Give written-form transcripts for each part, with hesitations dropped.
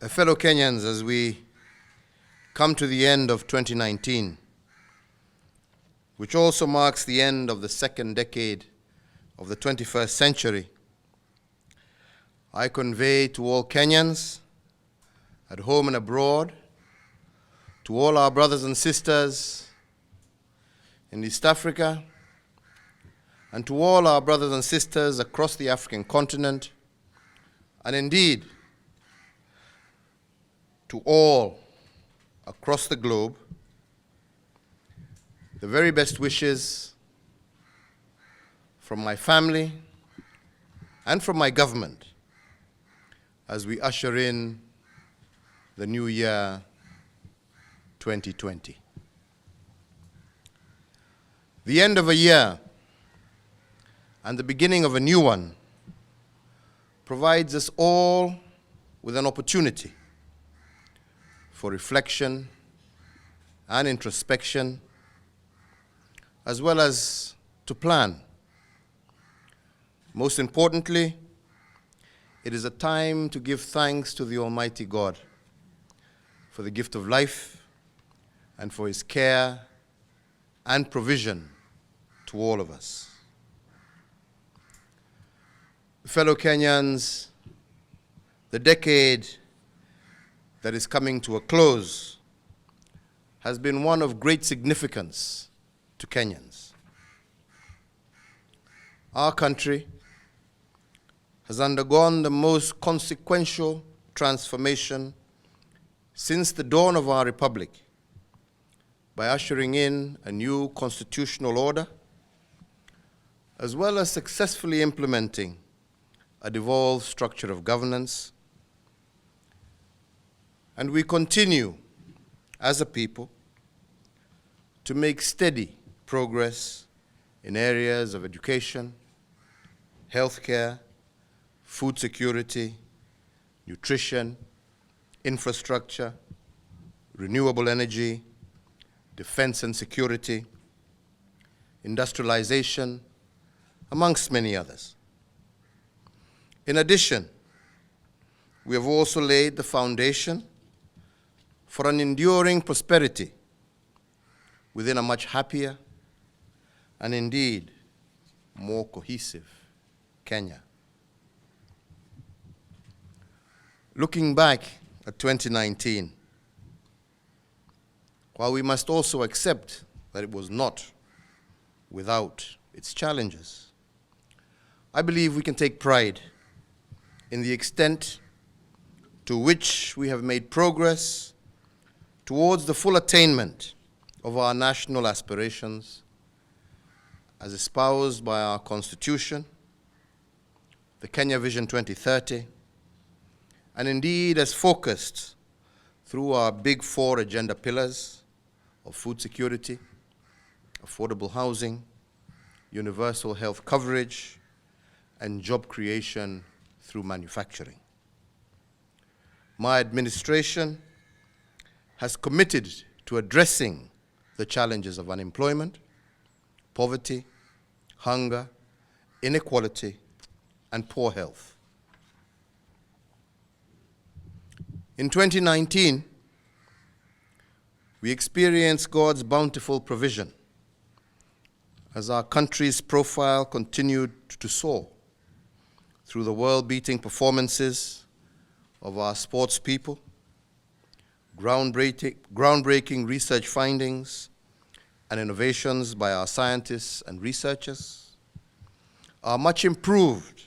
Fellow Kenyans, as we come to the end of 2019, which also marks the end of the second decade of the 21st century, I convey to all Kenyans, at home and abroad, to all our brothers and sisters in East Africa, and to all our brothers and sisters across the African continent, and indeed to all across the globe, the very best wishes from my family and from my government as we usher in the new year 2020. The end of a year and the beginning of a new one provides us all with an opportunity for reflection and introspection, as well as to plan. Most importantly, it is a time to give thanks to the Almighty God for the gift of life and for His care and provision to all of us. Fellow Kenyans, the decade that is coming to a close has been one of great significance to Kenyans. Our country has undergone the most consequential transformation since the dawn of our republic by ushering in a new constitutional order, as well as successfully implementing a devolved structure of governance. And we continue, as a people, to make steady progress in areas of education, healthcare, food security, nutrition, infrastructure, renewable energy, defense and security, industrialization, amongst many others. In addition, we have also laid the foundation for an enduring prosperity within a much happier and indeed more cohesive Kenya. Looking back at 2019, while we must also accept that it was not without its challenges, I believe we can take pride in the extent to which we have made progress towards the full attainment of our national aspirations as espoused by our Constitution, the Kenya Vision 2030, and indeed as focused through our big four agenda pillars of food security, affordable housing, universal health coverage, and job creation through manufacturing. My administration has committed to addressing the challenges of unemployment, poverty, hunger, inequality, and poor health. In 2019, we experienced God's bountiful provision as our country's profile continued to soar through the world-beating performances of our sports people, groundbreaking research findings and innovations by our scientists and researchers, our much improved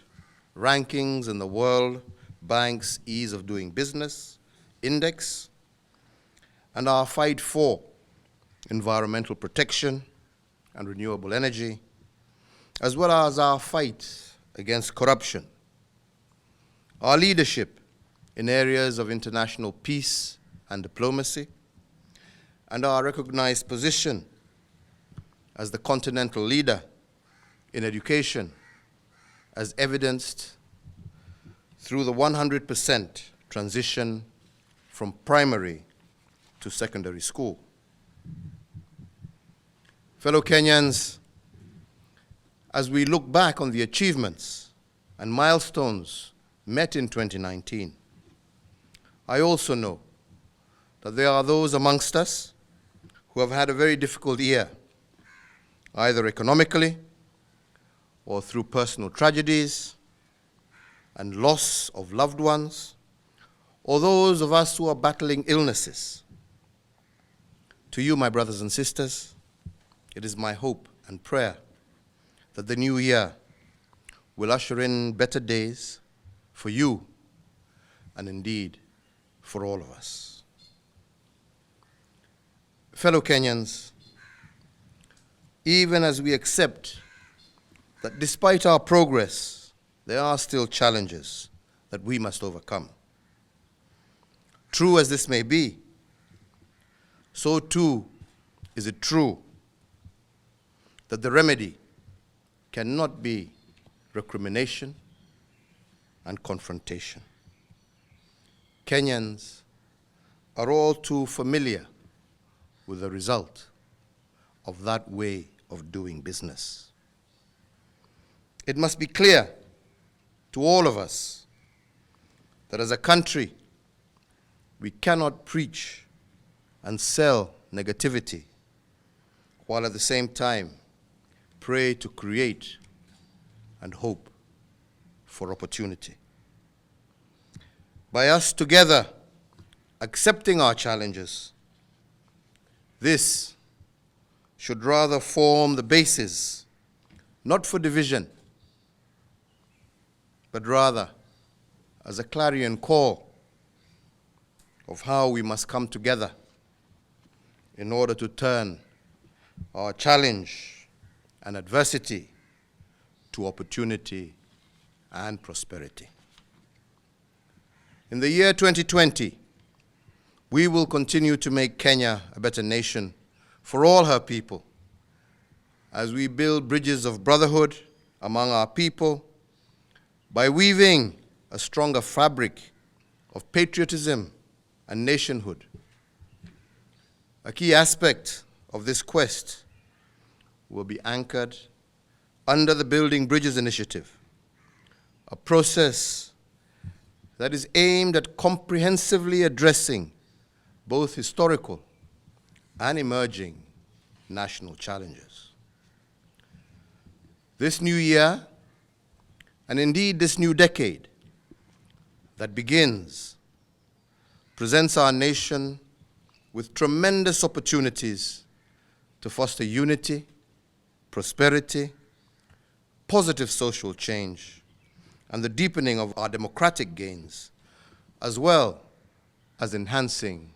rankings in the World Bank's Ease of Doing Business Index, and our fight for environmental protection and renewable energy, as well as our fight against corruption, our leadership in areas of international peace and diplomacy, and our recognized position as the continental leader in education, as evidenced through the 100% transition from primary to secondary school. Fellow Kenyans, as we look back on the achievements and milestones met in 2019, I also know that there are those amongst us who have had a very difficult year, either economically or through personal tragedies and loss of loved ones, or those of us who are battling illnesses. To you, my brothers and sisters, it is my hope and prayer that the new year will usher in better days for you and indeed for all of us. Fellow Kenyans, even as we accept that despite our progress, there are still challenges that we must overcome. True as this may be, so too is it true that the remedy cannot be recrimination and confrontation. Kenyans are all too familiar with the result of that way of doing business. It must be clear to all of us that as a country, we cannot preach and sell negativity while at the same time pray to create and hope for opportunity. By us together accepting our challenges, this should rather form the basis, not for division, but rather as a clarion call of how we must come together in order to turn our challenge and adversity to opportunity and prosperity. In the year 2020, we will continue to make Kenya a better nation for all her people as we build bridges of brotherhood among our people by weaving a stronger fabric of patriotism and nationhood. A key aspect of this quest will be anchored under the Building Bridges Initiative, a process that is aimed at comprehensively addressing both historical and emerging national challenges. This new year, and indeed this new decade that begins, presents our nation with tremendous opportunities to foster unity, prosperity, positive social change, and the deepening of our democratic gains, as well as enhancing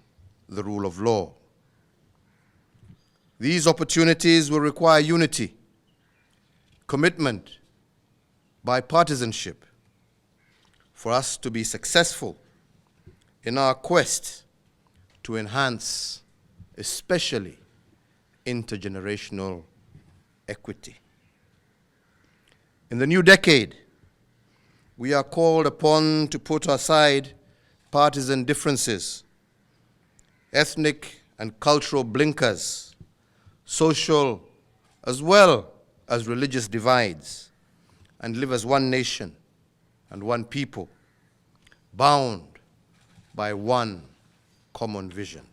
the rule of law. These opportunities will require unity, commitment, bipartisanship for us to be successful in our quest to enhance, especially intergenerational equity. In the new decade, we are called upon to put aside partisan differences, ethnic and cultural blinkers, social as well as religious divides, and live as one nation and one people, bound by one common vision.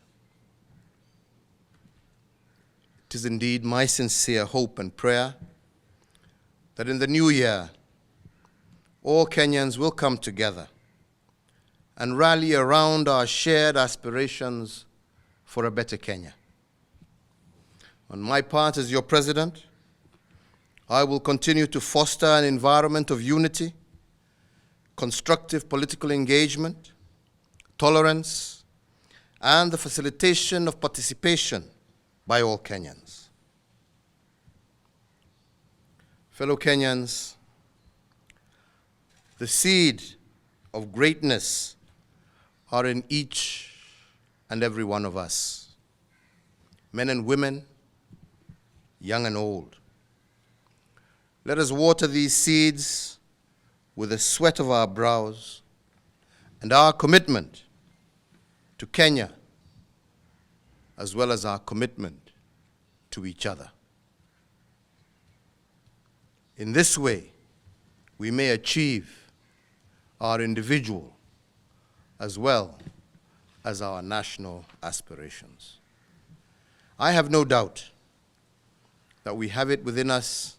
It is indeed my sincere hope and prayer that in the new year, all Kenyans will come together and rally around our shared aspirations for a better Kenya. On my part as your president, I will continue to foster an environment of unity, constructive political engagement, tolerance, and the facilitation of participation by all Kenyans. Fellow Kenyans, the seed of greatness are in each and every one of us, men and women, young and old. Let us water these seeds with the sweat of our brows and our commitment to Kenya, as well as our commitment to each other. In this way, we may achieve our individual as well as our national aspirations. I have no doubt that we have it within us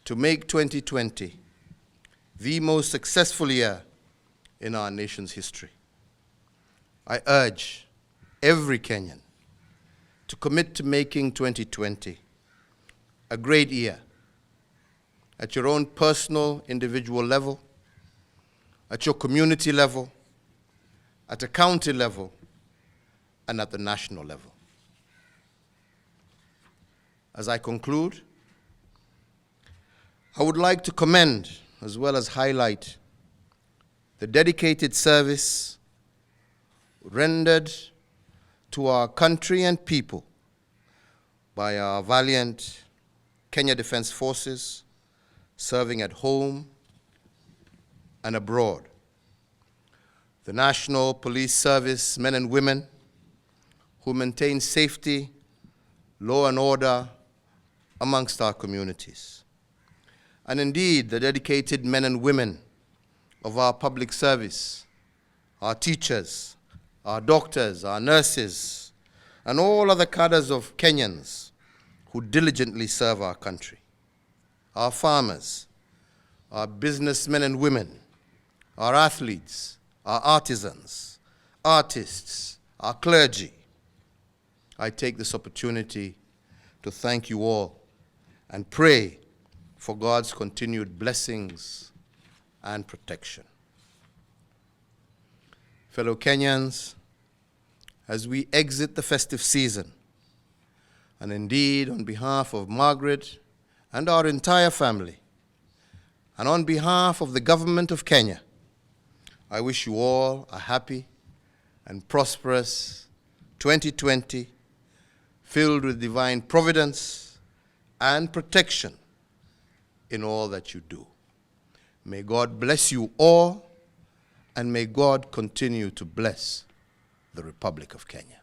to make 2020 the most successful year in our nation's history. I urge every Kenyan to commit to making 2020 a great year at your own personal, individual level, at your community level, at a county level, and at the national level. As I conclude, I would like to commend as well as highlight the dedicated service rendered to our country and people by our valiant Kenya Defense Forces serving at home and abroad. The National Police Service men and women who maintain safety, law and order amongst our communities. And indeed, the dedicated men and women of our public service, our teachers, our doctors, our nurses, and all other cadres of Kenyans who diligently serve our country. Our farmers, our businessmen and women, our athletes, our artisans, artists, our clergy. I take this opportunity to thank you all and pray for God's continued blessings and protection. Fellow Kenyans, as we exit the festive season, and indeed on behalf of Margaret and our entire family, and on behalf of the government of Kenya, I wish you all a happy and prosperous 2020, filled with divine providence and protection in all that you do. May God bless you all, and may God continue to bless the Republic of Kenya.